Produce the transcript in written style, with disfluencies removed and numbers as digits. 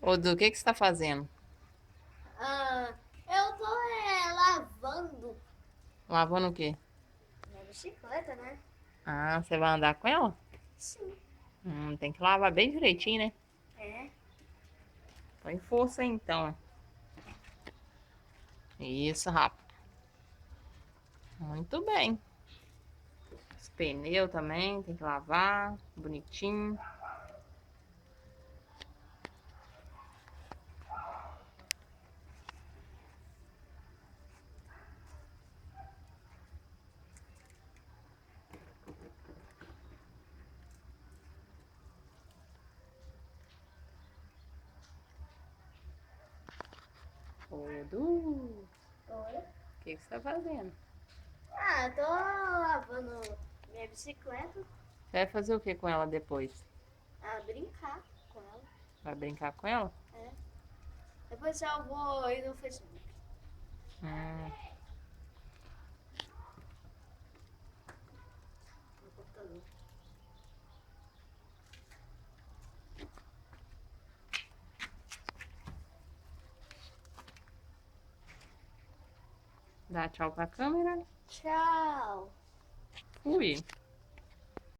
Ô, Du, o que que você tá fazendo? Eu tô lavando Lavando o quê? minha bicicleta, né? Ah, você vai andar com ela? Sim. Tem que lavar bem direitinho, né? É. Põe força aí, então. Isso, rápido. Muito bem. Os pneus também, tem que lavar, bonitinho. Ô, Du, o Oi? que que você tá fazendo? Eu tô lavando minha bicicleta, Você vai fazer o que com ela depois? brincar com ela. Vai brincar com ela? É. Depois eu vou ir no Facebook. Hum, No computador. dá tchau pra câmera. Tchau. Fui.